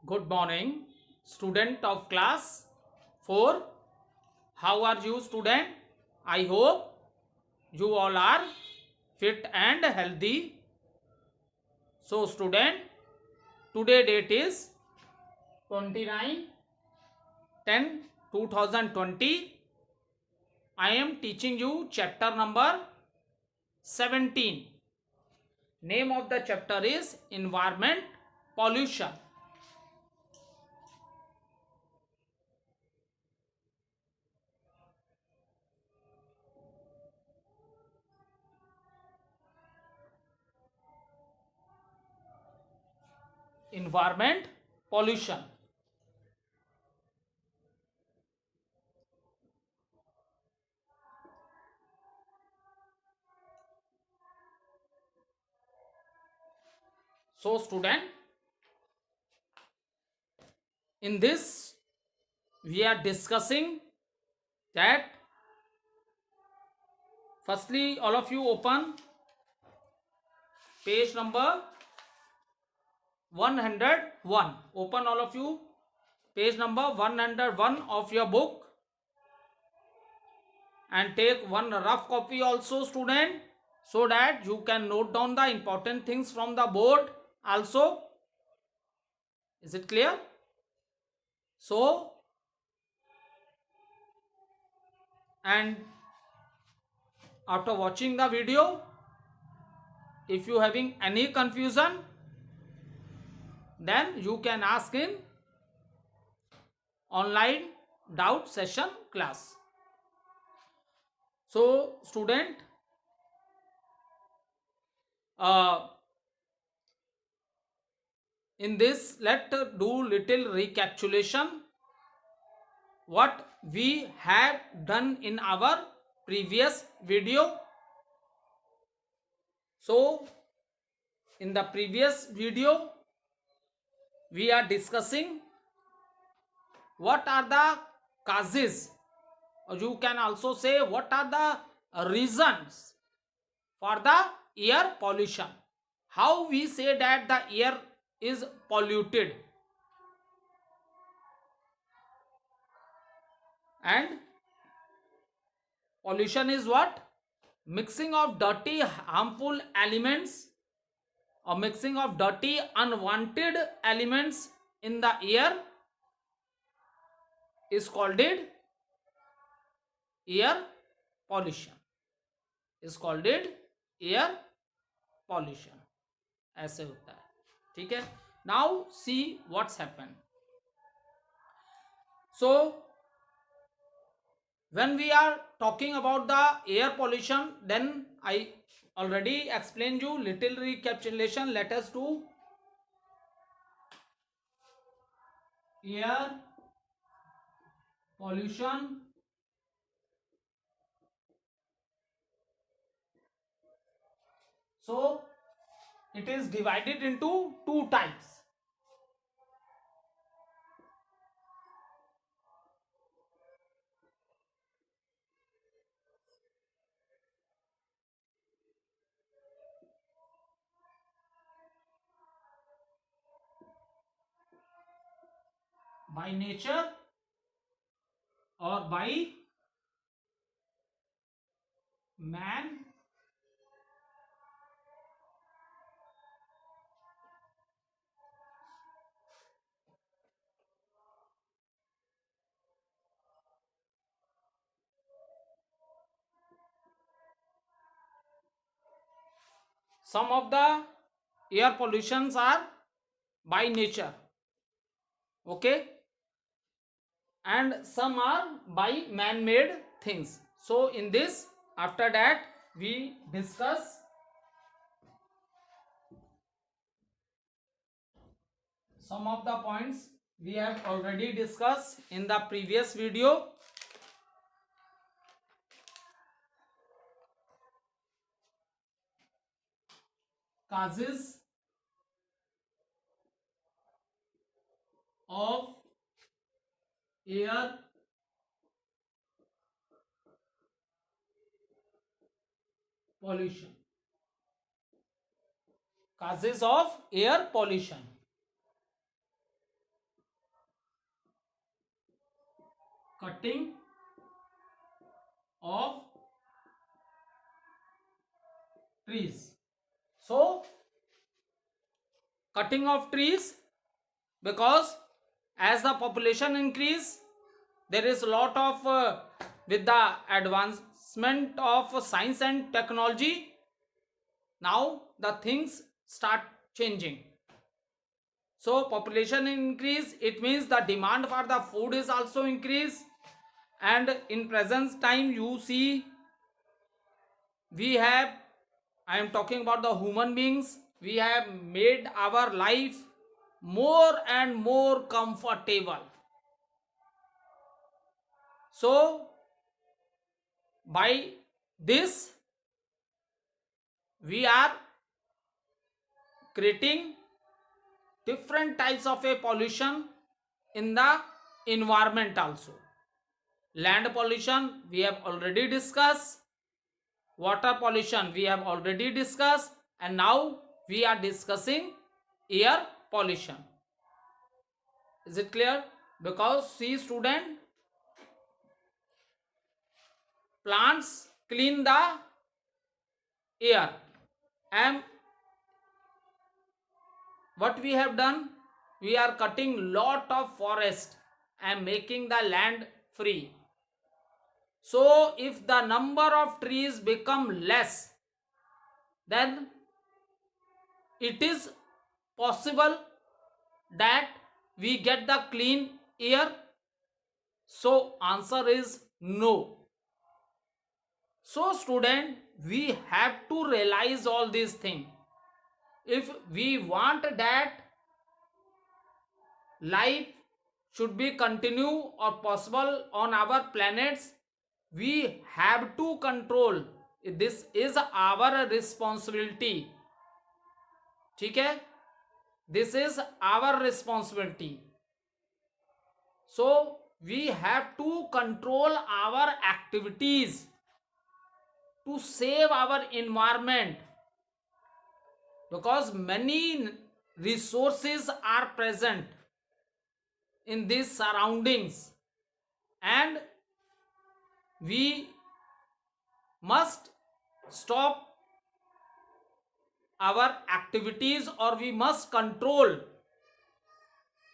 Good morning, student of class 4. How are you, student? I hope you all are fit and healthy. So, student, today date is 29/10/2020. I am teaching you chapter number 17. Name of the chapter is Environment Pollution. Environment pollution. So, student, in this we are discussing that. Firstly, all of you open page number 101. Open all of you page number 101 of your book and take one rough copy also, student, so that you can note down the important things from the board also. Is it clear? So, and after watching the video, if you having any confusion, then you can ask in online doubt session class. So, student, uh, in this, let's do little recapitulation what we have done in our previous video. So, in the previous video, we are discussing what are the causes, or you can also say what are the reasons for the air pollution. How we say that the air is polluted, and pollution is what? Mixing of dirty harmful elements, or mixing of dirty unwanted elements in the air is called it air pollution. Is called it air pollution. ऐसे होता है, ठीक है. Now see what's happened. So, when we are talking about the air pollution, then I already explained you little recapitulation. Let us do air pollution. So, it is divided into two types. By nature or by man some of the air pollutions are by nature, okay, and some are by man made things. So in this, after that, we discuss some of the points we have already discussed in the previous video. Causes of air pollution. Causes of air pollution. cutting of trees. So cutting of trees, because as the population increase, there is a lot of with the advancement of science and technology, now the things start changing. So population increase, it means the demand for the food is also increase. And in present time you see, we have, I am talking about the human beings, we have made our life more and more comfortable. So by this we are creating different types of a pollution in the environment also. Land pollution we have already discussed, water pollution we have already discussed, and now we are discussing air pollution. Is it clear? Because see student, plants clean the air, and what we have done, we are cutting lot of forest and making the land free. So if the number of trees become less, then it is possible that we get the clean air. So answer is no. So student, we have to realize all these things. If we want that life should be continue or possible on our planets, we have to control. This is our responsibility. ठीक है? This is our responsibility. So we have to control our activities to save our environment, because many resources are present in these surroundings, and we must stop our activities, or we must control,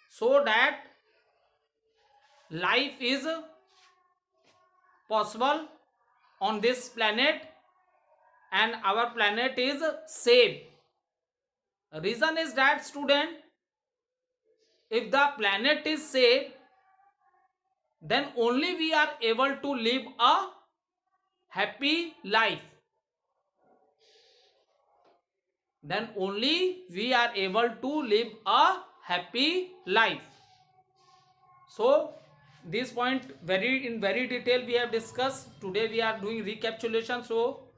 so that life is possible on this planet and our planet is safe. Reason is that student, if the planet is safe, then only we are able to live a happy life. Then only we are able to live a happy life. So this point in very detail we have discussed. Today we are doing recapitulation. So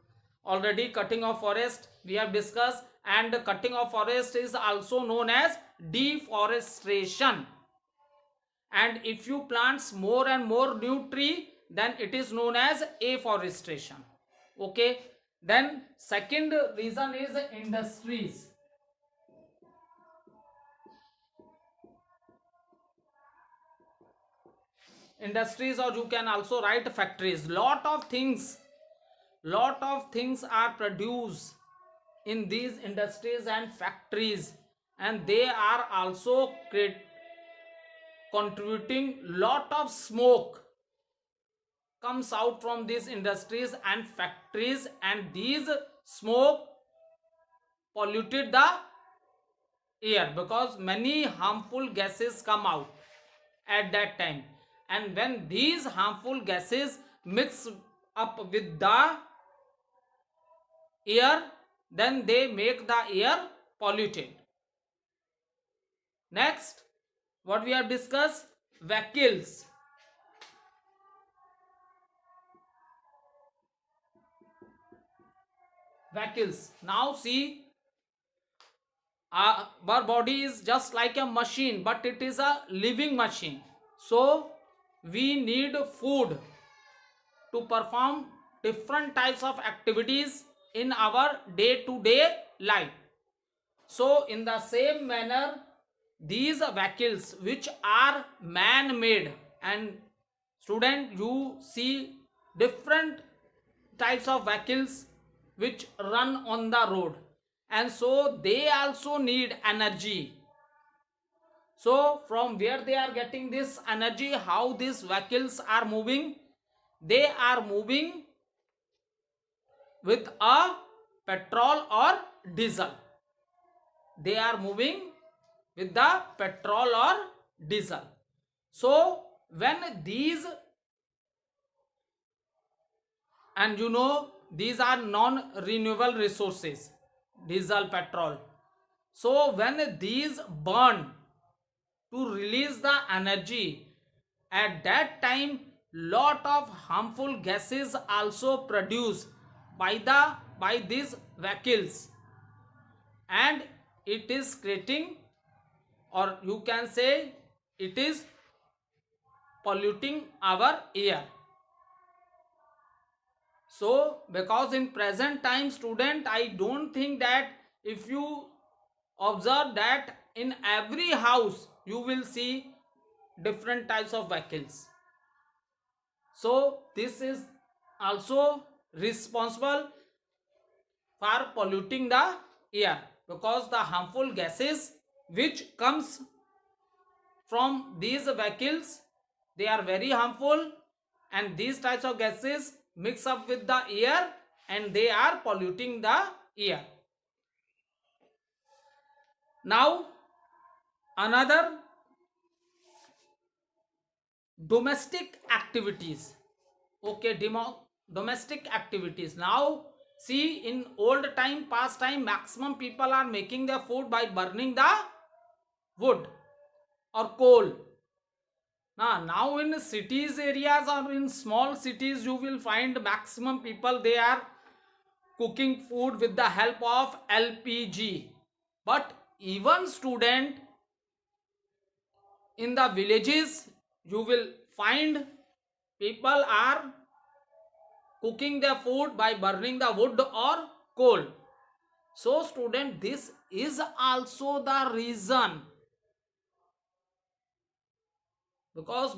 already cutting of forest we have discussed, and cutting of forest is also known as deforestation. And if you plant more and more new tree, then it is known as afforestation. Okay. Then second reason is industries. Industries, or you can also write factories. Lot of things are produced in these industries and factories, and they are also contributing. Lot of smoke comes out from these industries and factories, and these smoke polluted the air, because many harmful gases come out at that time. And when these harmful gases mix up with the air, then they make the air polluted. Next, what we have discussed, vehicles. Now see, our body is just like a machine, but it is a living machine. So we need food to perform different types of activities in our day-to-day life. So in the same manner, these vehicles which are man-made and student, you see different types of vehicles which run on the road, and so they also need energy. So from where they are getting this energy, how these vehicles are moving? They are moving with a petrol or diesel. They are moving with the petrol or diesel. So when these, and you know, these are non renewable resources, diesel, petrol. So when these burn to release the energy, at that time lot of harmful gases also produced by these vehicles, and it is creating, or you can say it is polluting our air. So because in present time, student, I don't think that, if you observe that in every house you will see different types of vehicles. So this is also responsible for polluting the air, because the harmful gases which comes from these vehicles, they are very harmful, and these types of gases mix up with the air and they are polluting the air. Now another, domestic activities. Okay, domestic activities. Now see, in old time, past time, maximum people are making their food by burning the wood or coal. Now in cities areas or in small cities, you will find maximum people, they are cooking food with the help of LPG. But even student, in the villages you will find people are cooking their food by burning the wood or coal. So student, this is also the reason, because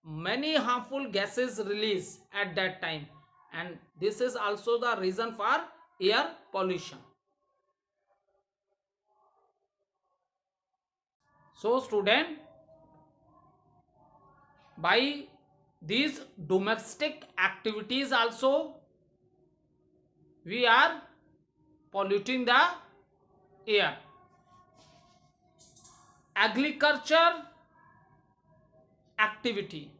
many harmful gases release at that time, and this is also the reason for air pollution. So student, by these domestic activities also we are polluting the air. Agriculture activity,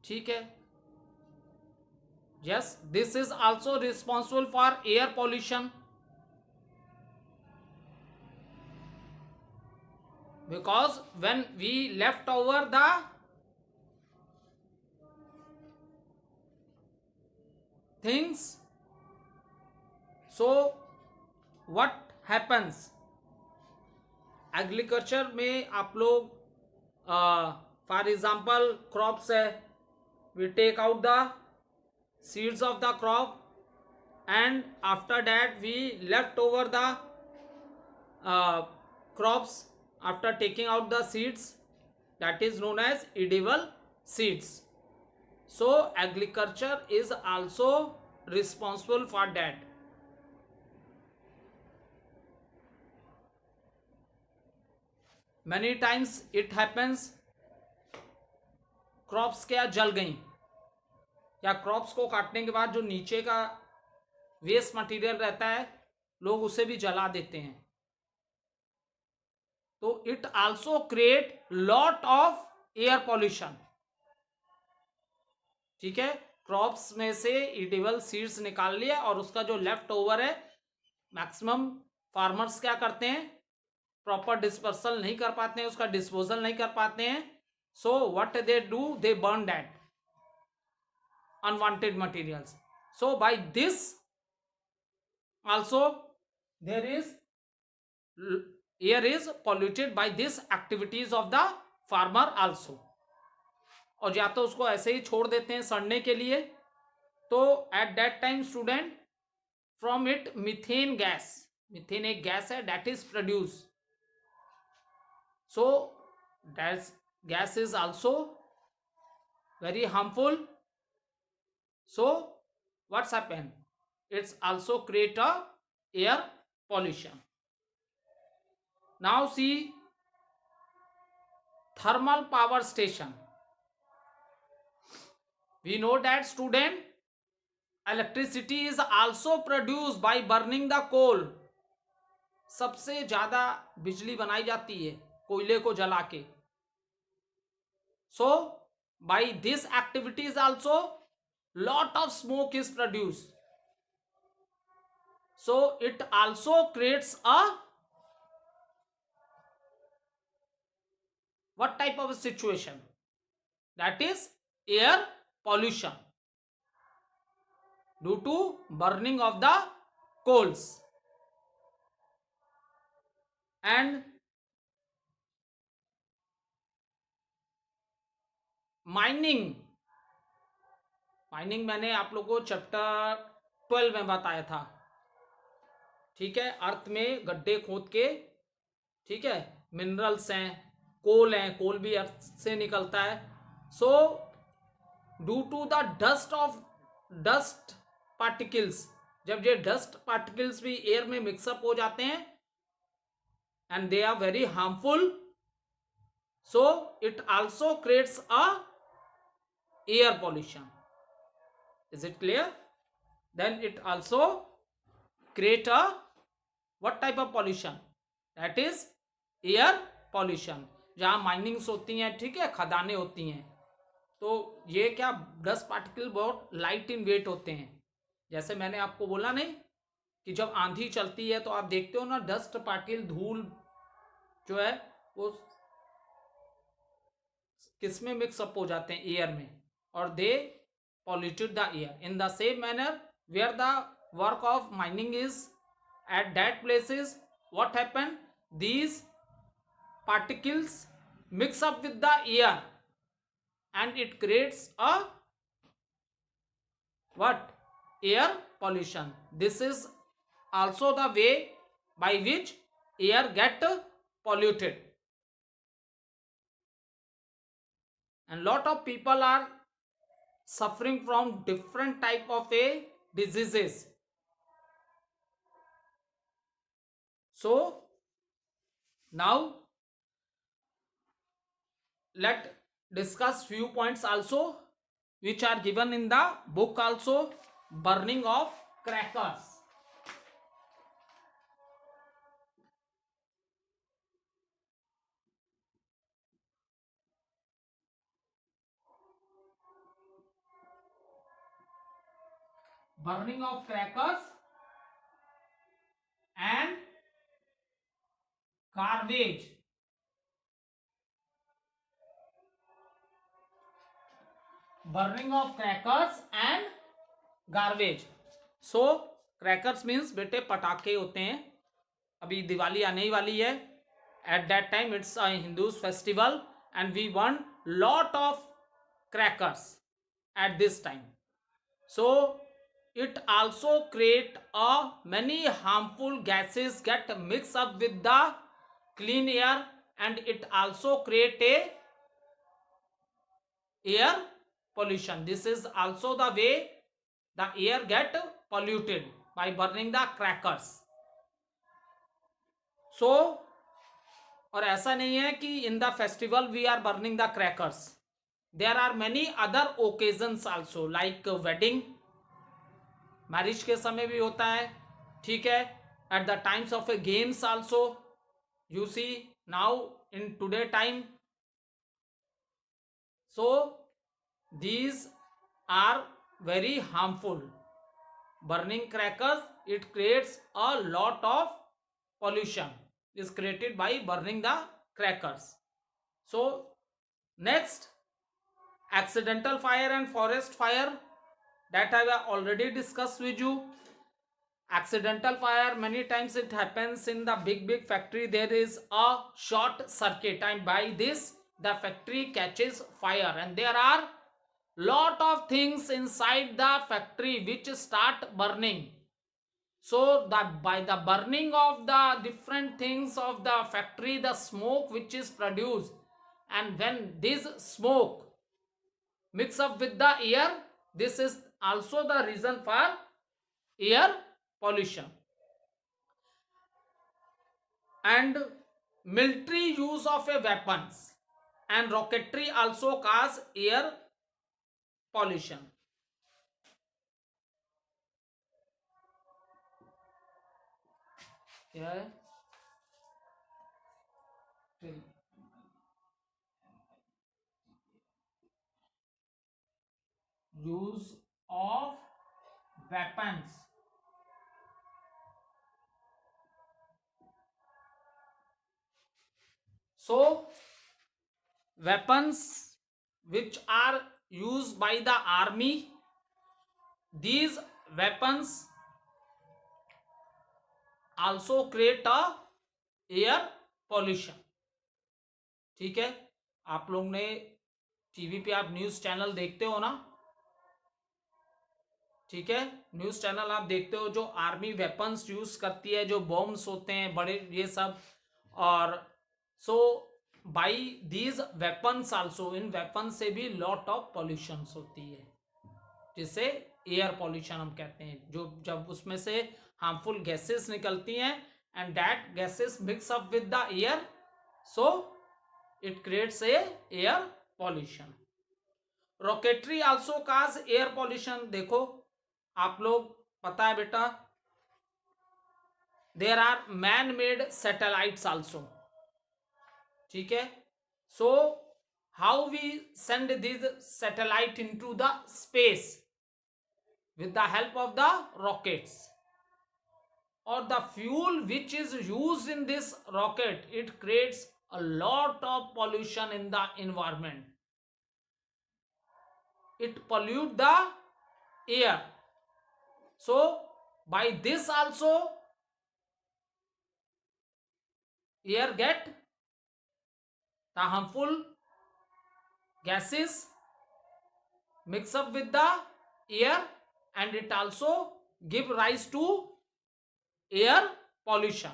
ठीक है, yes, this is also responsible for air pollution, because when we left over the things, so what happens, agriculture में आप लोग, for example crops है, we take out the seeds of the crop, and after that we left over the crops after taking out the seeds, that is known as edible seeds. So agriculture is also responsible for that. Many times it happens, crops क्या जल गई, या crops को काटने के बाद जो नीचे का वेस्ट मटेरियल रहता है, लोग उसे भी जला देते हैं, तो it also create lot of air pollution. ठीक है, क्रॉप्स में से ईटेबल सीड्स निकाल लिया और उसका जो लेफ्ट ओवर है, मैक्सिमम फार्मर्स क्या करते हैं, प्रॉपर डिस्पर्सल नहीं कर पाते हैं, उसका डिस्पोजल नहीं कर पाते हैं. So what they do, they burn that unwanted materials. So by this also there is, air is polluted by these activities of the farmer also. और या तो उसको ऐसे ही छोड़ देते हैं सड़ने के लिए, तो at that time student, from it methane gas, methane एक गैस है, that is produce. So gas is also very harmful. So what's happened? It's also create a air pollution. Now see thermal power station. We know that student, electricity is also produced by burning the coal. सबसे ज्यादा बिजली बनाई जाती है कोयले को जला के. So by this activities also lot of smoke is produced. So it also creates a what type of a situation? That is air pollution due to burning of the coals. And mining मैंने आप लोगों को chapter 12 में बताया था. ठीक है, अर्थ में गड्ढे खोद के, ठीक है, मिनरल्स हैं, कोल भी अर्थ से निकलता है. So due to the dust particles, जब ये डस्ट पार्टिकल्स भी एयर में मिक्सअप हो जाते हैं and they are very harmful, so it also creates a air pollution. Is it clear? Then it also create a what type of pollution? That is air pollution. जहाँ minings होती हैं, ठीक है, खदानें होती हैं, तो ये क्या डस्ट पार्टिकल बहुत लाइट इन वेट होते हैं. जैसे मैंने आपको बोला नहीं कि जब आंधी चलती है तो आप देखते हो ना, डस्ट पार्टिकल, धूल जो है वो किसमें मिक्सअप हो जाते हैं? एयर में, और दे polluted the air. In the same manner, where the work of mining is at that places, what happened? These particles mix up with the air and it creates a what? Air pollution. This is also the way by which air get polluted. And lot of people are suffering from different type of a diseases. So now let discuss few points also which are given in the book also. Burning of crackers. Burning of crackers and garbage. Burning of crackers and garbage. So crackers means बेटे पटाखे होते हैं. अभी दिवाली आने ही वाली है. At that time it's a Hindu's festival and we want lot of crackers at this time. So it also create a many harmful gases get mixed up with the clean air and it also create a air pollution. This is also the way the air get polluted by burning the crackers. So और ऐसा नहीं है कि in the festival we are burning the crackers. There are many other occasions also like wedding, marriage के समय भी होता है, ठीक है, at the times of a games also. You see now in today time. So these are very harmful. Burning crackers, it creates a lot of pollution is created by burning the crackers. So next, accidental fire and forest fire, that I have already discussed with you. Accidental fire, many times it happens in the big factory. There is a short circuit and by this the factory catches fire and there are lot of things inside the factory which start burning. So by the burning of the different things of the factory, the smoke which is produced and when this smoke mix up with the air, this is also the reason for air pollution. And military use of a weapons and rocketry also cause air pollution. क्या है? Use of weapons so weapons which are used by the army, these weapons also create a air pollution. ठीक है, आप लोग ने TV पे आप news channel देखते हो ना, ठीक है, न्यूज चैनल आप देखते हो जो आर्मी वेपन्स यूज करती है, जो बॉम्ब्स होते हैं बड़े ये सब, और so by these weapons also, इन वेपन से भी लॉट ऑफ पॉल्यूशन होती है, जिसे एयर पॉल्यूशन हम कहते हैं, जो जब उसमें से हार्मफुल गैसेस निकलती हैं and that gases mix up with the air, so it creates a air pollution. Rocketry also cause air pollution. देखो आप लोग पता है बेटा, there are man made satellites also. ठीक है, so how we send this satellite into the space with the help of the rockets, or the fuel which is used in this rocket, it creates a lot of pollution in the environment. It pollute the air, so by this also air get the harmful gases mix up with the air, and it also give rise to air pollution.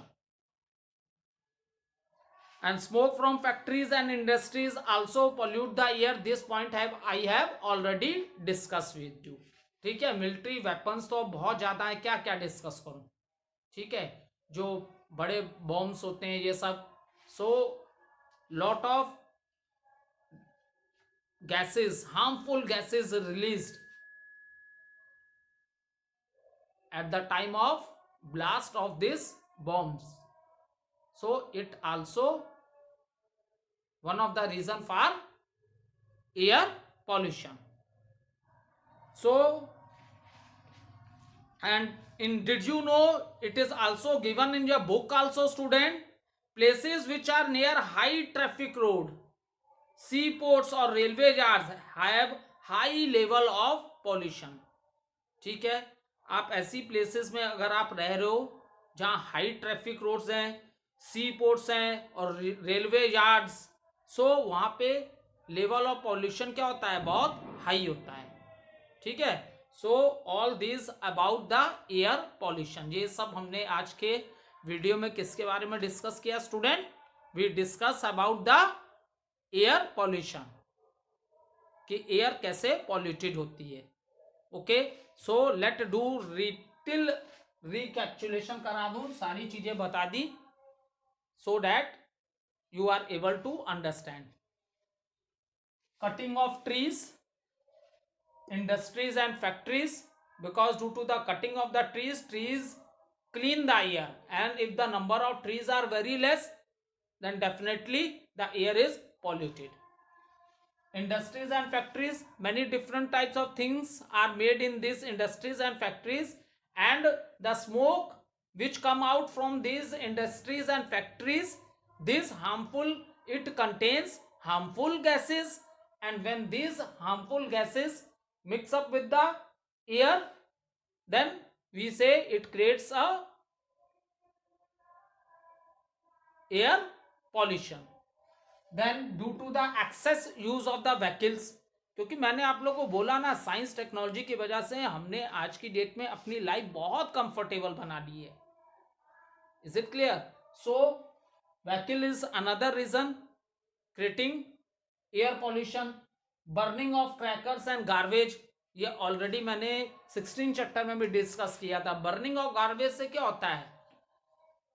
And smoke from factories and industries also pollute the air. This point I have already discussed with you. ठीक है, military weapons तो बहुत ज्यादा है, क्या क्या discuss करूं. ठीक है, जो बड़े बॉम्ब्स होते हैं ये सब, so lot of gases, harmful gases released at the time of blast of these bombs, so it also one of the reason for air pollution. So, and did you know it is also given in your book also, student, places which are near high traffic road, seaports or railway yards have high level of pollution. ठीक है, आप ऐसी places में अगर आप रह रहे हो जहां हाई ट्रैफिक रोड्स हैं, सी पोर्ट्स हैं और रेलवे यार्ड्स, सो वहां पे लेवल ऑफ पॉल्यूशन क्या होता है, बहुत हाई होता है. ठीक है, so all this about the air pollution. ये सब हमने आज के वीडियो में किसके बारे में डिस्कस किया student? We discuss about the air pollution, कि एयर कैसे पॉल्यूटेड होती है. Okay, so let do little recapitulation करा दूं, सारी चीजें बता दी, so that you are able to understand. Cutting of trees, industries and factories, because due to the cutting of the trees clean the air, and if the number of trees are very less, then definitely the air is polluted. Industries and factories, many different types of things are made in these industries and factories, and the smoke which come out from these industries and factories, this harmful, it contains harmful gases, and when these harmful gases mix up with the air, then we say it creates a air pollution. Then due to the excess use of the vehicles, क्योंकि मैंने आप लोगों को बोला ना, science technology की वजह से हमने आज की डेट में अपनी लाइफ बहुत कंफर्टेबल बना ली है. Is it clear? So vehicle is another reason creating air pollution, burning of crackers and garbage, ये ऑलरेडी मैंने 16 चैप्टर में भी डिस्कस किया था। बर्निंग ऑफ गार्बेज से क्या होता है,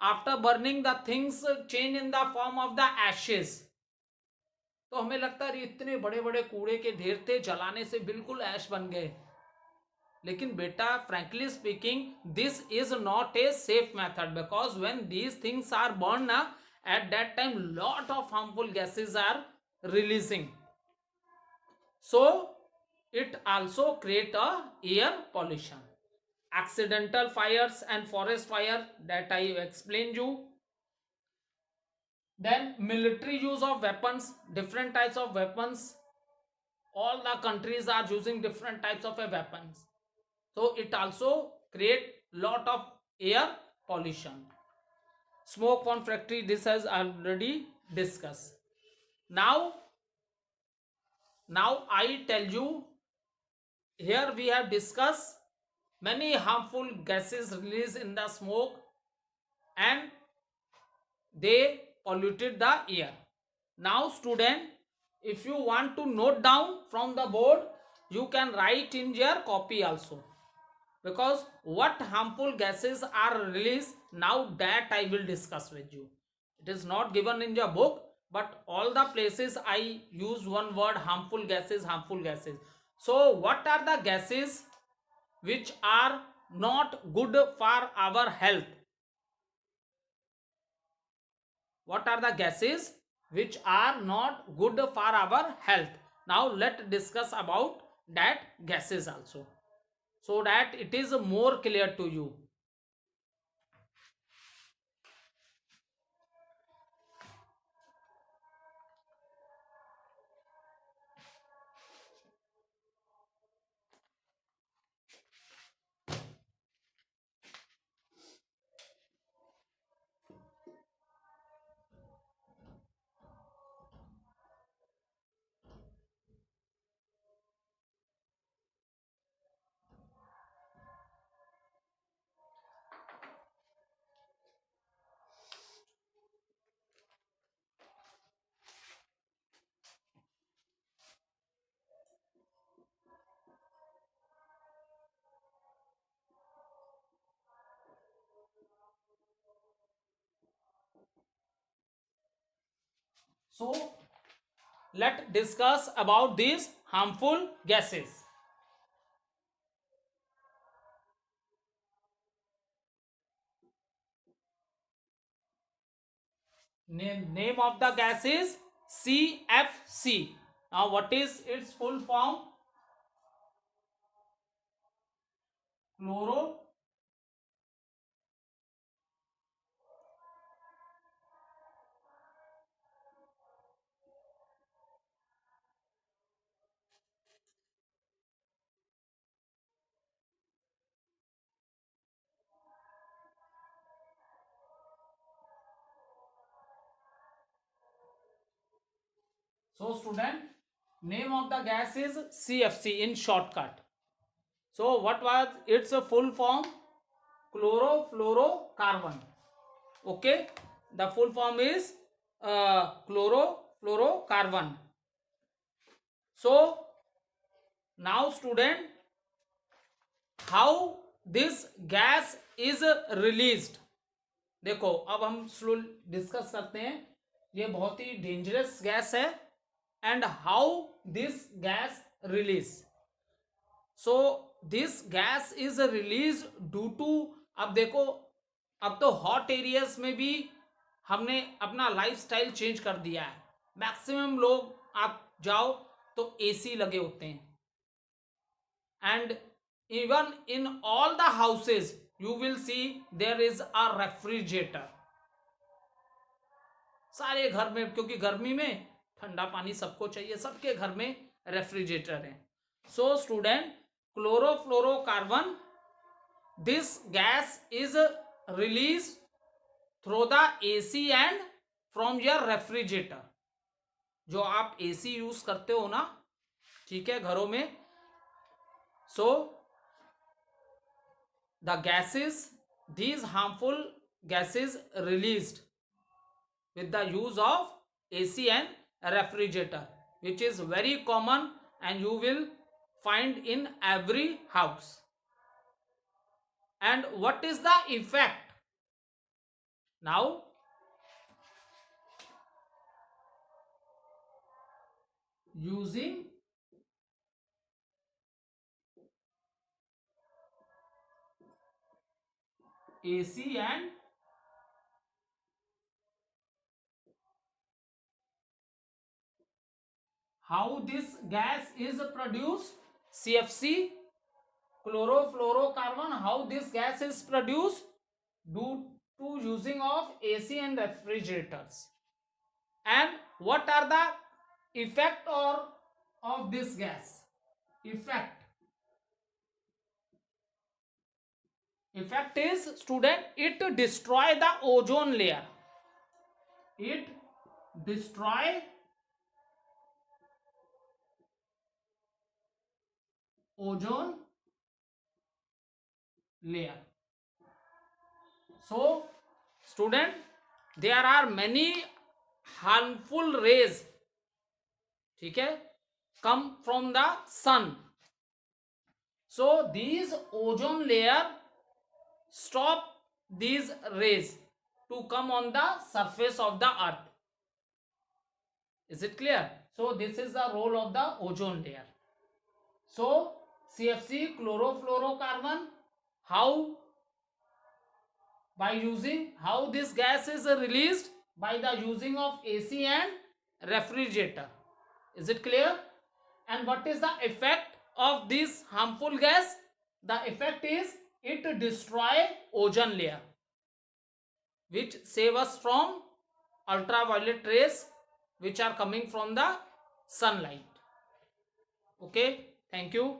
after burning the things change in the form of the ashes. तो हमें लगता है इतने बड़े बड़े कूड़े के ढेर थे, जलाने से बिल्कुल ऐश बन गए, लेकिन बेटा frankly speaking this is not a safe method, because when these things are burn at that time lot of harmful gases are releasing, so it also create a air pollution. Accidental fires and forest fire, that I explained you. Then military use of weapons, different types of weapons, all the countries are using different types of weapons, so it also create lot of air pollution. Smoke from factory, this has already discussed. Now I tell you, here we have discussed many harmful gases released in the smoke and they polluted the air. Now student, if you want to note down from the board, you can write in your copy also, because what harmful gases are released now, that I will discuss with you. It is not given in your book, but all the places I use one word, harmful gases, harmful gases. So what are the gases which are not good for our health? What are the gases which are not good for our health? Now let's discuss about that gases also, so that it is more clear to you. So let's discuss about these harmful gases. Name of the gas is CFC. Now what is its full form? Chloro So student, name of the gas is CFC in shortcut. So what was its full form? Chlorofluorocarbon. Okay, the full form is chlorofluorocarbon. So now student, how this gas is released? देखो अब हम slow discuss करते हैं, ये बहुत ही dangerous gas है, and how this gas release. So this gas is release due to, अब देखो अब तो हॉट एरियाज में भी हमने अपना लाइफस्टाइल चेंज कर दिया है. मैक्सिमम लोग आप जाओ तो एसी लगे होते हैं, and even in all the houses you will see there is a refrigerator. सारे घर में, क्योंकि गर्मी में ठंडा पानी सबको चाहिए, सबके घर में रेफ्रिजरेटर है. So student, chlorofluorocarbon, this gas is release through the AC and from your refrigerator. जो आप एसी यूज करते हो ना, ठीक है, घरों में. सो the gases, these harmful gases released with the use of AC and refrigerator. which is very common and you will find in every house. And what is the effect? Now, using AC and how this gas is produced, CFC, chlorofluorocarbon, how this gas is produced due to using of AC and refrigerators. And what are the effect or of this gas? Effect is, student, it destroy the ozone layer. It destroy ozone layer. So student, there are many harmful rays, ठीक है, come from the sun. So these ozone layer stop these rays to come on the surface of the earth. Is it clear? So this is the role of the ozone layer. So CFC, chlorofluorocarbon, how this gas is released? By the using of AC and refrigerator. Is it clear? And what is the effect of this harmful gas? The effect is it destroy ozone layer, which save us from ultraviolet rays which are coming from the sunlight. Okay, thank you.